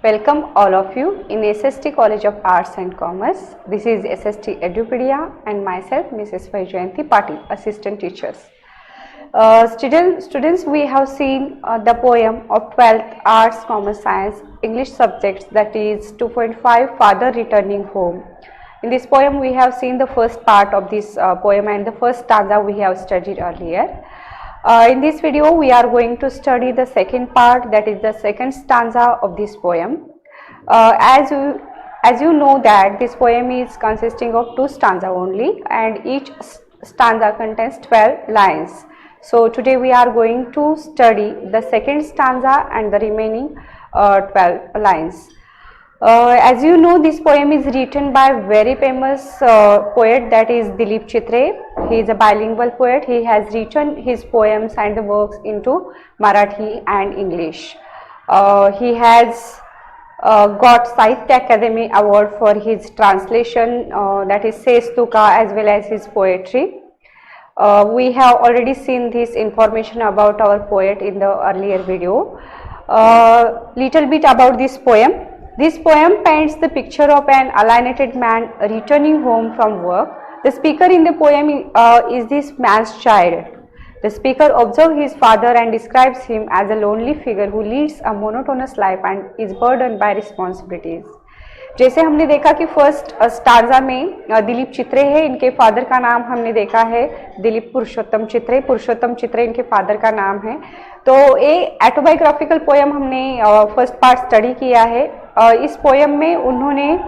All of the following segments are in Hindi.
Welcome all of you in SST College of Arts and Commerce. This is SST Edupedia and myself, Mrs. Vaijayanti Patil, Assistant Teachers. Students, we have seen the poem of 12th Arts, Commerce, Science, English subjects, that is 2.5 Father Returning Home. In this poem, we have seen the first part of this poem and the first stanza we have studied earlier. In this video, we are going to study the second part, that is the second stanza of this poem. As you know that this poem is consisting of 2 stanzas only, and each stanza contains 12 lines. So today we are going to study the second stanza and the remaining 12 lines. As you know, this poem is written by very famous poet, that is Dilip Chitre. He is a bilingual poet. He has written his poems and the works into Marathi and English. He has got Sahitya Academy Award for his translation, that is Sestuka, as well as his poetry. We have already seen this information about our poet in the earlier video. Little bit about this poem. This poem paints the picture of an alienated man returning home from work. The speaker in the poem is this man's child. The speaker observes his father and describes him as a lonely figure who leads a monotonous life and is burdened by responsibilities. जैसे हमने देखा कि फर्स्ट स्टांजा में दिलीप चित्रे है, इनके फादर का नाम हमने देखा है दिलीप पुरुषोत्तम चित्रे। पुरुषोत्तम चित्रे इनके फादर का नाम है। तो ये ऑटोबायोग्राफिकल पोएम हमने फर्स्ट पार्ट स्टडी किया है। इस पोएम में उन्होंने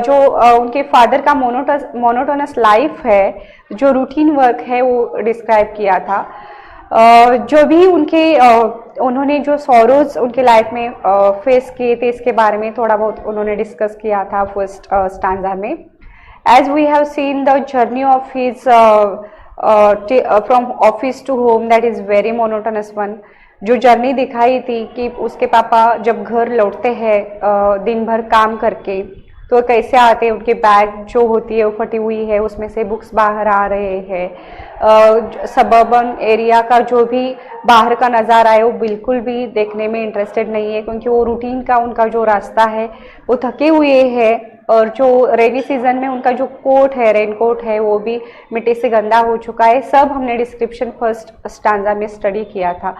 जो उनके फादर का मोनोटोनस लाइफ है, जो रूटीन वर्क है, वो डिस्क्राइब किया था। जो भी उन्होंने जो सॉरोज उनके लाइफ में फेस किए थे, इसके बारे में थोड़ा बहुत उन्होंने डिस्कस किया था फर्स्ट स्टांजा में। As we have seen the journey of his from office to home, that is very monotonous one. जो जर्नी दिखाई थी कि उसके पापा जब घर लौटते हैं दिन भर काम करके, तो कैसे आते हैं, उनके बैग जो होती है वो फटी हुई है, उसमें से बुक्स बाहर आ रहे हैं। सबर्बन एरिया का जो भी बाहर का नज़ारा है वो बिल्कुल भी देखने में इंटरेस्टेड नहीं है, क्योंकि वो रूटीन का उनका जो रास्ता है वो थके हुए है। और जो रेनी सीजन में उनका जो कोट है, रेनकोट है, वो भी मिट्टी से गंदा हो चुका है। सब हमने डिस्क्रिप्शन फर्स्ट स्टांजा में स्टडी किया था।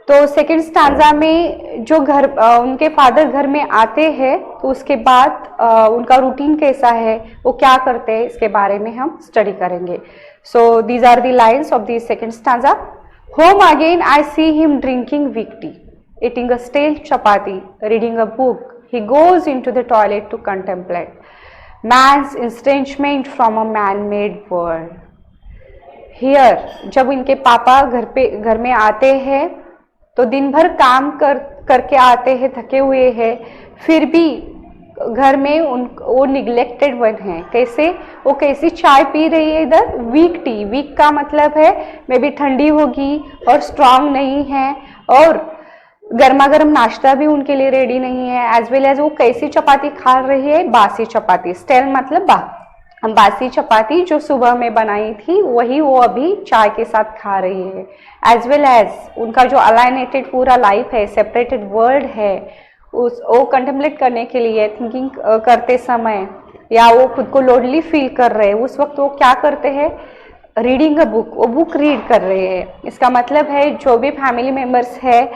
तो सेकेंड स्टांजा में जो उनके फादर घर में आते हैं, तो उसके बाद उनका रूटीन कैसा है, वो क्या करते हैं, इसके बारे में हम स्टडी करेंगे। So these are the lines of the second stanza. Home again I see him drinking weak tea, eating a stale chapati, reading a book, he goes in to the toilet to contemplate man's estrangement from a man made world. Here, जब इनके पापा घर में आते हैं, तो दिन भर काम करके आते हैं, थके हुए हैं, फिर भी घर में वो निग्लेक्टेड वन है। कैसे? वो कैसी चाय पी रही है इधर, वीक टी। वीक का मतलब है मे बी ठंडी होगी और स्ट्रांग नहीं है, और गर्मा गर्म नाश्ता भी उनके लिए रेडी नहीं है। एज वेल एज वो कैसी चपाती खा रही है, बासी चपाती। स्टेल मतलब बासी चपाती जो सुबह में बनाई थी, वही वो अभी चाय के साथ खा रही है। एज वेल एज उनका जो अलाइनेटेड पूरा लाइफ है, सेपरेटेड वर्ल्ड है, वो कंटेम्पलेट करने के लिए थिंकिंग करते समय, या वो खुद को लोनली फील कर रहे हैं, उस वक्त वो क्या करते हैं, रीडिंग अ बुक, वो बुक रीड कर रहे हैं। इसका मतलब है जो भी फैमिली मेम्बर्स है,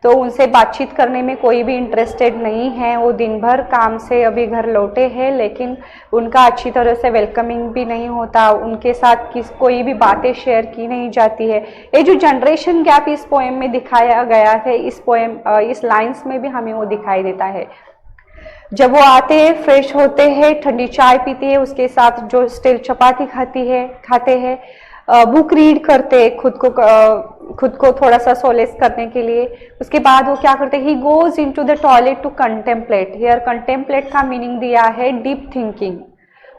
तो उनसे बातचीत करने में कोई भी इंटरेस्टेड नहीं है। वो दिन भर काम से अभी घर लौटे हैं, लेकिन उनका अच्छी तरह से वेलकमिंग भी नहीं होता, उनके साथ कोई भी बातें शेयर की नहीं जाती है। ये जो जनरेशन गैप इस पोएम में दिखाया गया है, इस लाइन्स में भी हमें वो दिखाई देता है। जब वो आते हैं, फ्रेश होते हैं, ठंडी चाय पीती है, उसके साथ जो स्टील चपाती खाते हैं, बुक रीड करते खुद को थोड़ा सा सोलेस करने के लिए। उसके बाद वो क्या करते हैं, he goes in to the toilet to contemplate. Here contemplate का मीनिंग दिया है डीप थिंकिंग।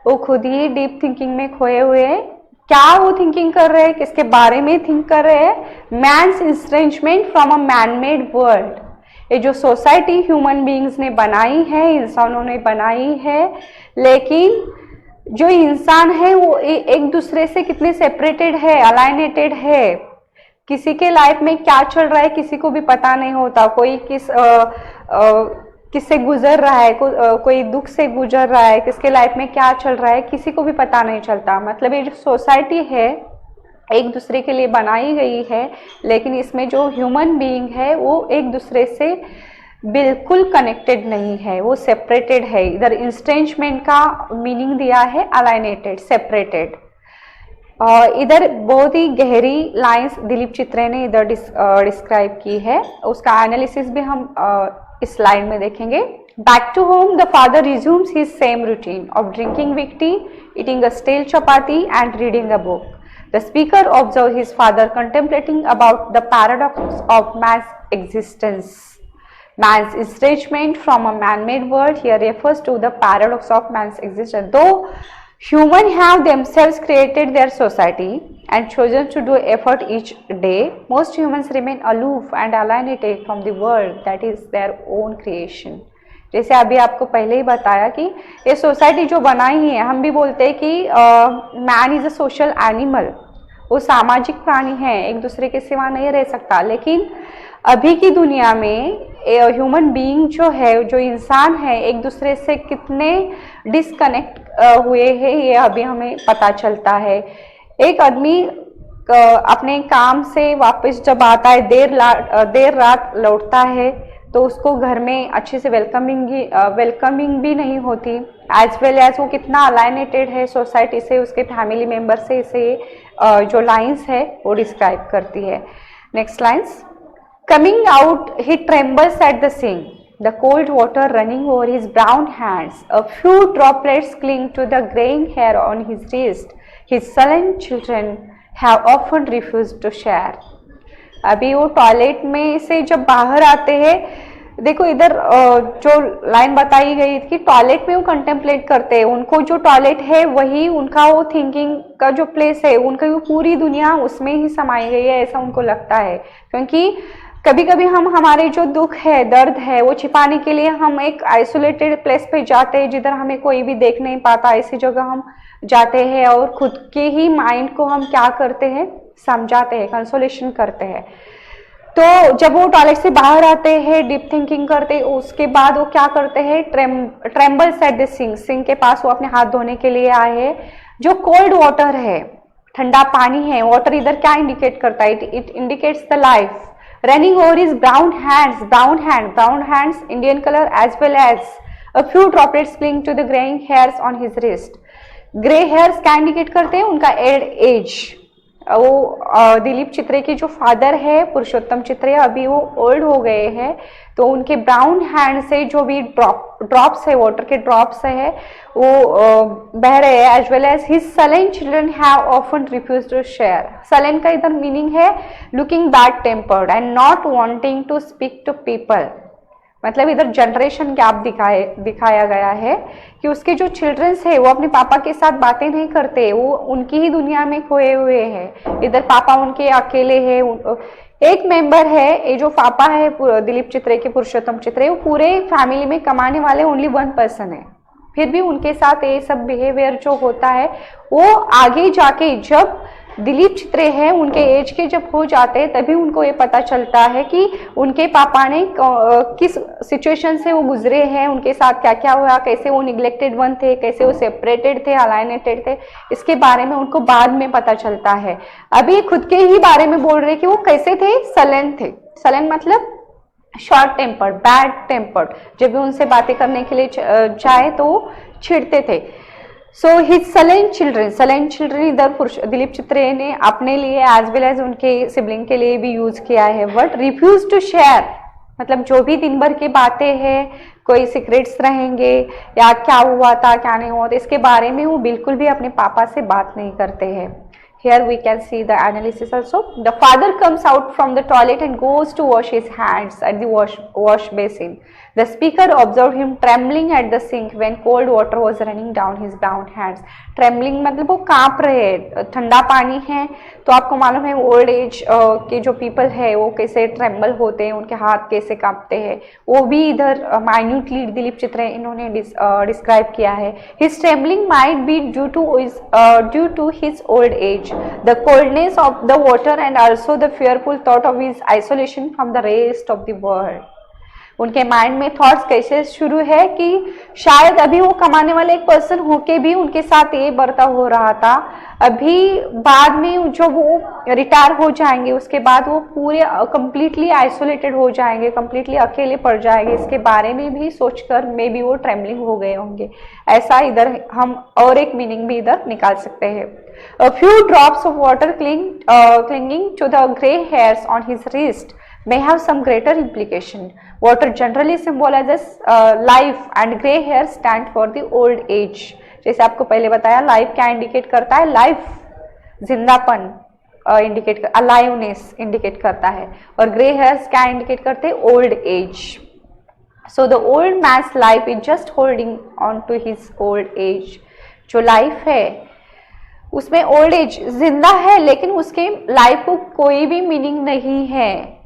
वो खुद ही डीप थिंकिंग में खोए हुए हैं। क्या वो थिंकिंग कर रहे हैं, किसके बारे में थिंक कर रहे हैं? Man's estrangement from a man made world. ये जो सोसाइटी ह्यूमन बींग्स ने बनाई है, इंसानों ने बनाई है, लेकिन जो इंसान है वो एक दूसरे से कितने सेपरेटेड है, अलाइनेटेड है। किसी के लाइफ में क्या चल रहा है किसी को भी पता नहीं होता। कोई किससे गुजर रहा है, कोई दुख से गुजर रहा है, किसके लाइफ में क्या चल रहा है, किसी को भी पता नहीं चलता। मतलब ये जो सोसाइटी है एक दूसरे के लिए बनाई गई है, लेकिन इसमें जो ह्यूमन बीइंग है वो एक दूसरे से बिल्कुल कनेक्टेड नहीं है, वो सेपरेटेड है। इधर इंस्ट्रेंचमेंट का मीनिंग दिया है अलाइनेटेड, सेपरेटेड। इधर बहुत ही गहरी लाइंस दिलीप चित्रे ने इधर डिस्क्राइब की है, उसका एनालिसिस भी हम इस स्लाइड में देखेंगे। Back to home the father resumes his same routine of drinking weak tea, eating a stale chapati and reading a book. The speaker observed his father contemplating about the paradox of man's existence. Man's estrangement from a man-made world here refers to the paradox of man's existence. Though humans have themselves created their society and chosen to do effort each day, most humans remain aloof and alienated from the world that is their own creation. जैसे अभी आपको पहले ही बताया कि ये सोसाइटी जो बनाई है, हम भी बोलते हैं कि man is a social animal, वो सामाजिक प्राणी है, एक दूसरे के सिवा नहीं रह सकता। लेकिन अभी की दुनिया में ह्यूमन बीइंग जो है, जो इंसान है, एक दूसरे से कितने डिस्कनेक्ट हुए हैं ये अभी हमें पता चलता है। एक आदमी अपने काम से वापस जब आता है, देर रात लौटता है, तो उसको घर में अच्छे से वेलकमिंग भी नहीं होती, एज वेल एज वो कितना अलाइनेटेड है सोसाइटी से, उसके फैमिली मेम्बर से, इसे जो लाइंस है वो डिस्क्राइब करती है। Next lines, coming out he trembles at the sink, the cold water running over his brown hands, a few droplets cling to the greying hair on his wrist, his sullen children have often refused to share. अभी वो टॉयलेट में से जब बाहर आते हैं, देखो इधर जो लाइन बताई गई थी, टॉयलेट में वो कंटेम्पलेट करते हैं, उनको जो टॉयलेट है वही उनका वो थिंकिंग का जो प्लेस है, उनका वो पूरी दुनिया उसमें ही समाई गई है, ऐसा उनको लगता है। क्योंकि कभी कभी हम हमारे जो दुख है, दर्द है, वो छिपाने के लिए हम एक आइसोलेटेड प्लेस पे जाते हैं जिधर हमें कोई भी देख नहीं पाता, ऐसी जगह हम जाते हैं और खुद के ही माइंड को हम क्या करते हैं, समझाते हैं, कंसोलेशन करते हैं। तो जब वो टॉयलेट से बाहर आते हैं, डीप थिंकिंग करते हैं, उसके बाद वो क्या करते हैं, ट्रेम्बल्स एट द सिंक के पास वो अपने हाथ धोने के लिए आए हैं। जो कोल्ड वाटर है, ठंडा पानी है, वाटर इधर क्या इंडिकेट करता है, it indicates the life. Running over is brown hands Indian colour as well as a few droplets cling to the greying hairs on his wrist. Grey hairs क्या इंडिकेट करते हैं, उनका एज। वो दिलीप चित्रे के जो फादर है पुरुषोत्तम चित्रे, अभी वो ओल्ड हो गए हैं, तो उनके ब्राउन हैंड से जो भी ड्रॉप्स है, वाटर के ड्रॉप्स है, वो बह रहे हैं। As well as his sullen children have often refused to share. Sullen का इधर मीनिंग है looking bad tempered and not wanting to speak to people. मतलब इधर जनरेशन गैप दिखाया गया है कि उसके जो चिल्ड्रंस है वो अपने पापा के साथ बातें नहीं करते, वो उनकी ही दुनिया में खोए हुए हैं। इधर पापा उनके अकेले हैं। एक मेंबर है, ये जो पापा है दिलीप चित्रे के, पुरुषोत्तम चित्रे, वो पूरे फैमिली में कमाने वाले ओनली 1 पर्सन है, फिर भी उनके साथ ये सब बिहेवियर जो होता है, वो आगे जाके जब दिलीप चित्रे हैं उनके एज के जब हो जाते हैं, तभी उनको ये पता चलता है कि उनके पापा ने किस सिचुएशन से वो गुजरे हैं, उनके साथ क्या क्या हुआ, कैसे वो निग्लेक्टेड वन थे, कैसे वो सेपरेटेड थे, अलाइनेटेड थे, इसके बारे में उनको बाद में पता चलता है। अभी खुद के ही बारे में बोल रहे कि वो कैसे थे, सलेन थे। सलेन मतलब शॉर्ट टेम्पर्ड, बैड टेम्पर्ड, जब भी उनसे बातें करने के लिए जाए तो छिड़ते थे। सो हिज सलेन चिल्ड्रन इधर दिलीप चित्रे ने अपने लिए एज वेल एज उनके सिबलिंग के लिए भी यूज किया है वर्ड रिफ्यूज टू शेयर। मतलब जो भी दिन भर की बातें हैं, कोई सीक्रेट्स रहेंगे या क्या हुआ था क्या नहीं हुआ था, इसके बारे में वो बिल्कुल भी अपने पापा से बात नहीं करते हैं। Here we can see the analysis also. The father comes out from the toilet and goes to wash his hands at the wash basin. The speaker observed him trembling at the sink when cold water was running down his brown hands. Trembling मतलब वो कांप रहे हैं, ठंडा पानी है, तो आपको मालूम है ओल्ड एज के जो पीपल है वो कैसे ट्रेम्बल होते हैं, उनके हाथ कैसे कांपते हैं, वो भी इधर माइन्यूटली दिलीप चित्रे इन्होंने डिस्क्राइब किया है। His trembling might be due to his old age, the coldness of the water and also the fearful thought of his isolation from the rest of the world. उनके माइंड में थॉट्स कैसे शुरू है कि शायद अभी वो कमाने वाले एक पर्सन होके भी उनके साथ ये बर्ताव हो रहा था, अभी बाद में जो वो रिटायर हो जाएंगे उसके बाद वो पूरे कंप्लीटली आइसोलेटेड हो जाएंगे, कंप्लीटली अकेले पड़ जाएंगे, इसके बारे में भी सोचकर मे बी वो ट्रेमलिंग हो गए होंगे। ऐसा इधर हम और एक मीनिंग भी इधर निकाल सकते हैं। A few drops of water clinging to the gray hairs on his wrist may have some greater implication. Water generally symbolizes life and gray hairs stand for the old age. जैसे आपको पहले बताया, लाइफ क्या इंडिकेट करता है? लाइफ, जिंदापन इंडिकेट, अलाइवनेस इंडिकेट करता है, और ग्रे हेयर्स क्या इंडिकेट करते हैं? Old age. So the old man's life is just holding on to his old age. जो लाइफ है उसमें ओल्ड एज जिंदा है, लेकिन उसके लाइफ को कोई भी मीनिंग नहीं है।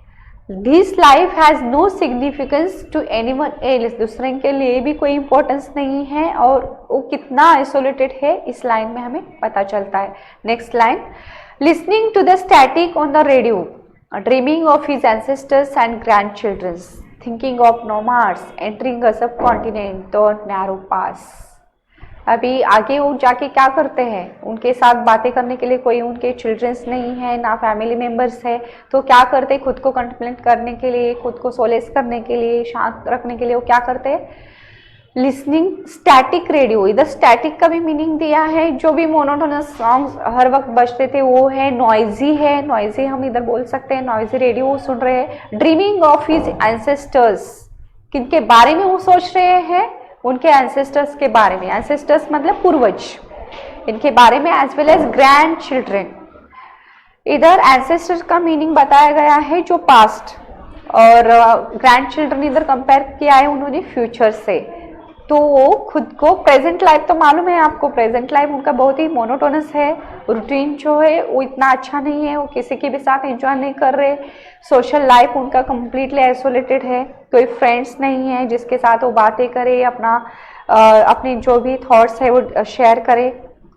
This life has no significance to anyone else, दूसरे के लिए भी कोई इंपॉर्टेंस नहीं है, और वो कितना आइसोलेटेड है इस लाइन में हमें पता चलता है। Next line, listening to the static on the radio, dreaming of his ancestors and grandchildrens, thinking of nomads entering a subcontinent the narrow पास। अभी आगे वो जाके क्या करते हैं? उनके साथ बातें करने के लिए कोई उनके चिल्ड्रंस नहीं है, ना फैमिली मेंबर्स है, तो क्या करते? खुद को कंटेम्पलेट करने के लिए, खुद को सोलेस करने के लिए, शांत रखने के लिए वो क्या करते हैं? Listening static radio. इधर स्टैटिक का भी मीनिंग दिया है, जो भी मोनोटोनस सॉन्ग्स हर वक्त बजते थे वो है नॉइजी है, नॉइजी हम इधर बोल सकते हैं, नॉइजी रेडियो सुन रहे हैं। ड्रीमिंग ऑफ हिज एंसेस्टर्स, किनके बारे में वो सोच रहे हैं? उनके एंसेस्टर्स के बारे में। एंसेस्टर्स मतलब पूर्वज, इनके बारे में, as well as grandchildren. इधर एंसेस्टर्स का मीनिंग बताया गया है जो पास्ट, और ग्रैंड चिल्ड्रन इधर कंपेयर किया है उन्होंने फ्यूचर से। तो वो खुद को प्रेजेंट लाइफ, तो मालूम है आपको प्रेजेंट लाइफ उनका बहुत ही मोनोटोनस है, रूटीन जो है वो इतना अच्छा नहीं है, वो किसी के भी साथ एंजॉय नहीं कर रहे, सोशल लाइफ उनका कम्प्लीटली आइसोलेटेड है, कोई फ्रेंड्स नहीं है जिसके साथ वो बातें करे, अपने जो भी थॉट्स है वो शेयर करे।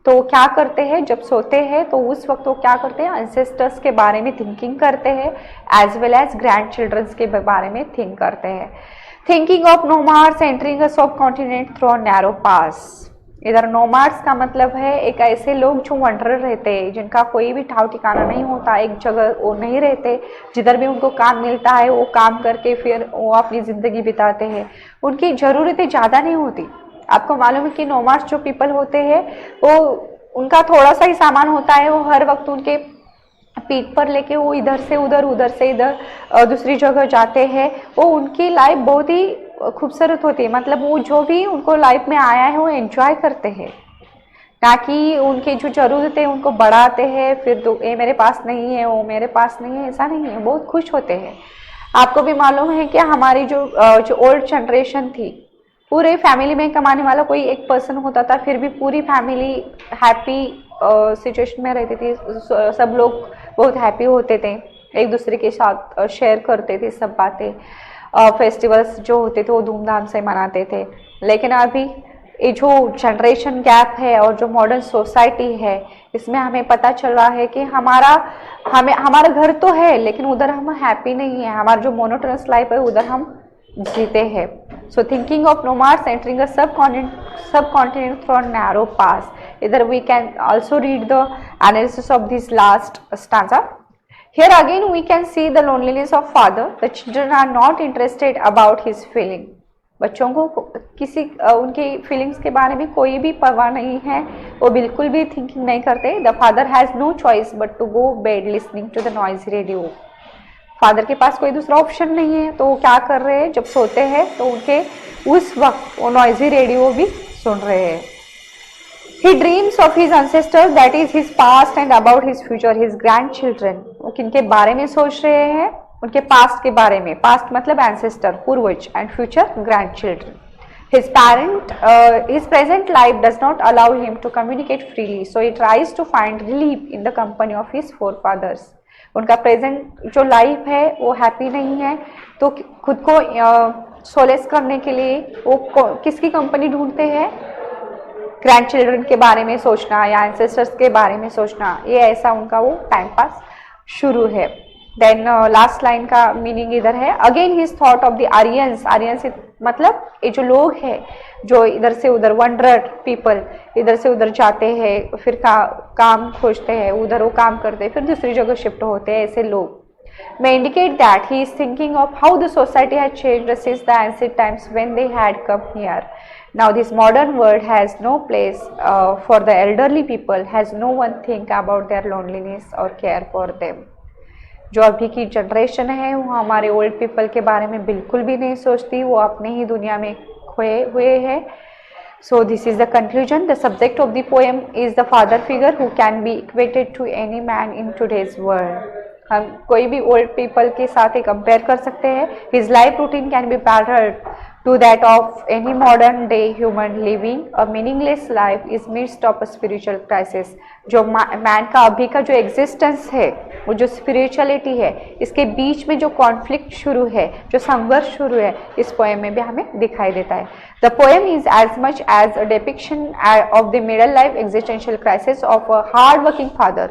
तो क्या करते हैं जब सोते हैं, तो उस वक्त वो क्या करते हैं? एंसेस्टर्स के बारे में थिंकिंग करते हैं, as well as grandchildrens के बारे में थिंक करते हैं। Thinking of nomads entering a subcontinent through a narrow pass. इधर नोमाड्स का मतलब है एक ऐसे लोग जो वंडरर रहते हैं, जिनका कोई भी ठाव ठिकाना नहीं होता, एक जगह वो नहीं रहते, जिधर भी उनको काम मिलता है वो काम करके फिर वो अपनी ज़िंदगी बिताते हैं। उनकी ज़रूरतें ज़्यादा नहीं होती। आपको मालूम है कि नोमाड्स जो पीपल होते हैं वो, उनका थोड़ा सा ही सामान होता है, वो हर वक्त उनके पीठ पर लेके वो इधर से उधर, उधर से इधर दूसरी जगह जाते हैं। वो उनकी लाइफ बहुत ही खूबसूरत होती है, मतलब वो जो भी उनको लाइफ में आया है वो एंजॉय करते हैं, ना कि उनकी जो जरूरत है उनको बढ़ाते हैं, फिर तो ये मेरे पास नहीं है, वो मेरे पास नहीं है, ऐसा नहीं है, बहुत खुश होते हैं। आपको भी मालूम है कि हमारी जो ओल्ड जनरेशन थी, पूरे फैमिली में कमाने वाला कोई एक पर्सन होता था, फिर भी पूरी फैमिली हैप्पी सिचुएशन में रहती थी, सब लोग बहुत हैप्पी होते थे, एक दूसरे के साथ शेयर करते थे सब बातें, फेस्टिवल्स जो होते थे वो धूमधाम से मनाते थे। लेकिन अभी ये जो जनरेशन गैप है और जो मॉडर्न सोसाइटी है, इसमें हमें पता चल रहा है कि हमारा घर तो है, लेकिन उधर हम हैप्पी नहीं है, हमारा जो मोनोटोनस लाइफ है उधर हम जीते हैं। So thinking of nomads entering a subcontinent through a narrow pass. इधर we can also read the analysis of this last stanza. Here again we can see the loneliness of father. The children are not interested about his feeling. बच्चों को किसी उनकी फीलिंग्स के बारे में कोई भी परवाह नहीं है, वो बिल्कुल भी थिंकिंग नहीं करते। The father has no choice but to go bed listening to the noisy radio. Father के पास कोई दूसरा ऑप्शन नहीं है, तो वो क्या कर रहे हैं? जब सोते हैं तो उनके उस वक्त वो नॉइजी रेडियो भी सुन रहे हैं। He dreams of his ancestors, that is his past, and about his future, his grandchildren. वो किनके बारे में सोच रहे हैं? उनके पास्ट के बारे में। पास्ट मतलब एंसेस्टर, पूर्वज, and future grandchildren. His present life does not allow him to communicate freely, so he tries to find relief in the company of his forefathers. उनका प्रेजेंट जो लाइफ है वो हैप्पी नहीं है, तो खुद को सोलेस करने के लिए वो किसकी कंपनी ढूंढते हैं? ग्रैंड चिल्ड्रन के बारे में सोचना या एंसेस्टर्स के बारे में सोचना, ये ऐसा उनका वो टाइम पास शुरू है। देन लास्ट लाइन का मीनिंग इधर है, again his thought of the Aryans, Aryans मतलब ये जो लोग हैं जो इधर से उधर वंडर पीपल, इधर से उधर जाते हैं, फिर काम खोजते हैं, उधर वो काम करते हैं, फिर दूसरी जगह शिफ्ट होते हैं, ऐसे लोग may indicate that he is thinking of how the society had changed since the ancient times when they had come here. Now this modern world has no place for the elderly people, has no one think about their loneliness or care for them. जो अभी की जनरेशन है वो हमारे ओल्ड पीपल के बारे में बिल्कुल भी नहीं सोचती, वो अपने ही दुनिया में खोए हुए हैं. So this is the conclusion. The subject of the poem is the father figure who can be equated to any man in today's world. हम कोई भी ओल्ड पीपल के साथ कंपेयर कर सकते हैं. His life routine can be paralleled to that of any modern day human living a meaningless life is midst of a spiritual crisis. जो मैन का अभी का जो एग्जिस्टेंस है, वो जो स्पिरिचुअलिटी है, इसके बीच में जो कॉन्फ्लिक्ट शुरू है, जो संघर्ष शुरू है, इस पोएम में भी हमें दिखाई देता है. The poem is as much as a depiction of the middle life existential crisis of a hard-working father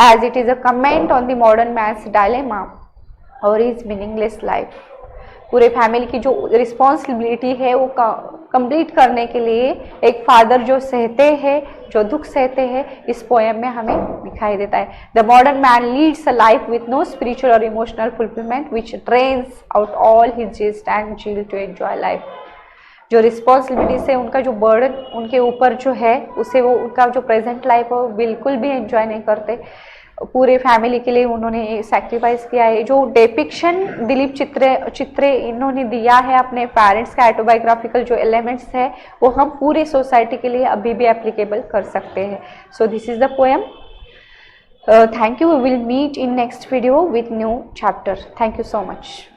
as it is a comment on the modern man's dilemma or his meaningless life. पूरे फैमिली की जो रिस्पॉन्सिबिलिटी है वो कंप्लीट करने के लिए एक फादर जो सहते हैं, जो दुख सहते हैं, इस पोएम में हमें दिखाई देता है. The modern man leads a life with no spiritual or emotional fulfilment which drains out all his zest and zeal to enjoy life. जो रिस्पॉन्सिबिलिटी से उनका जो बर्डन उनके ऊपर जो है, उसे वो उनका जो प्रेजेंट लाइफ है वो बिल्कुल भी एंजॉय नहीं करते. पूरे फैमिली के लिए उन्होंने सैक्रिफाइस किया है. जो डेपिक्शन दिलीप चित्रे इन्होंने दिया है अपने पेरेंट्स का ऑटोबायोग्राफिकल जो एलिमेंट्स है, वो हम पूरे सोसाइटी के लिए अभी भी एप्लीकेबल कर सकते हैं. So this is the poem. Thank you. We will meet in next video with new chapter. Thank you so much.